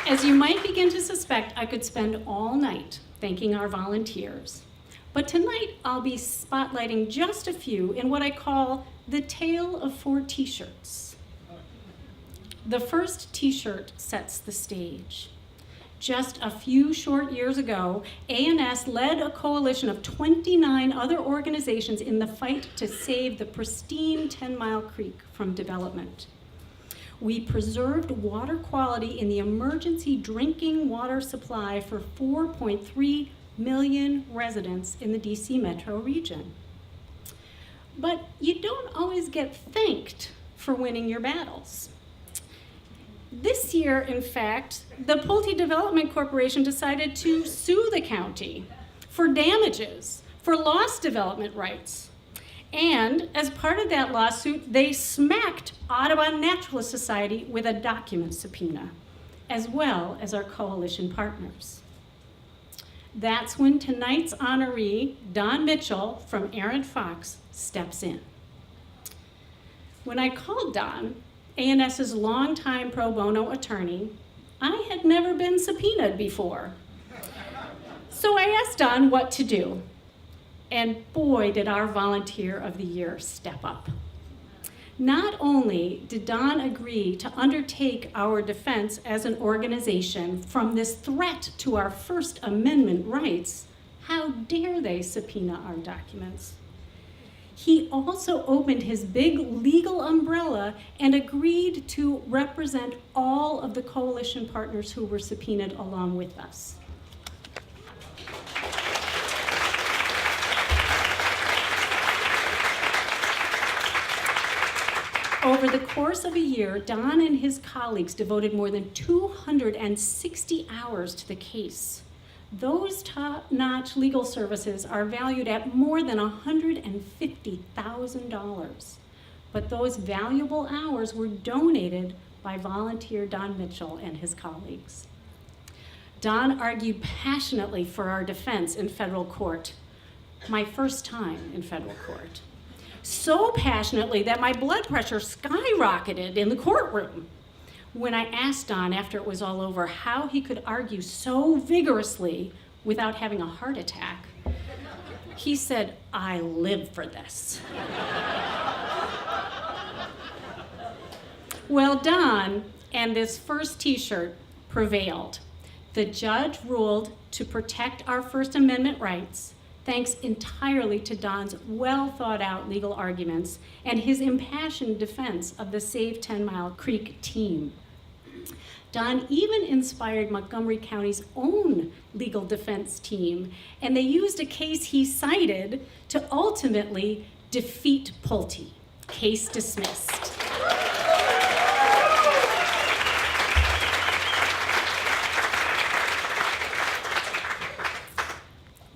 As you might begin to suspect, I could spend all night thanking our volunteers. But tonight, I'll be spotlighting just a few in what I call the tale of 4 t-shirts. The first t-shirt sets the stage. Just a few short years ago, ANS led a coalition of 29 other organizations in the fight to save the pristine 10 Mile Creek from development. We preserved water quality in the emergency drinking water supply for 4.3 million residents in the DC metro region. But you don't always get thanked for winning your battles. This year, in fact, the Pulte Development Corporation decided to sue the county for damages for lost development rights. And as part of that lawsuit, they smacked Audubon Naturalist Society with a document subpoena, as well as our coalition partners. That's when tonight's honoree, Don Mitchell from Arent Fox, steps in. When I called Don, ANS's longtime pro bono attorney, I had never been subpoenaed before. So I asked Don what to do. And boy, did our volunteer of the year step up. Not only did Don agree to undertake our defense as an organization from this threat to our First Amendment rights, how dare they subpoena our documents? He also opened his big legal umbrella and agreed to represent all of the coalition partners who were subpoenaed along with us. Over the course of a year, Don and his colleagues devoted more than 260 hours to the case. Those top-notch legal services are valued at more than $150,000. But those valuable hours were donated by volunteer Don Mitchell and his colleagues. Don argued passionately for our defense in federal court, my first time in federal court. So passionately that my blood pressure skyrocketed in the courtroom. When I asked Don after it was all over how he could argue so vigorously without having a heart attack, he said, "I live for this." Well, Don and this first t-shirt prevailed. The judge ruled to protect our First Amendment rights, thanks entirely to Don's well-thought-out legal arguments and his impassioned defense of the Save 10 Mile Creek team. Don even inspired Montgomery County's own legal defense team, and they used a case he cited to ultimately defeat Pulte. Case dismissed.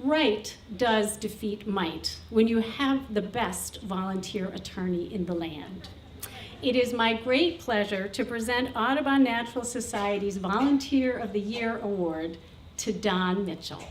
Right does defeat might when you have the best volunteer attorney in the land. It is my great pleasure to present Audubon Natural Society's Volunteer of the Year Award to Don Mitchell.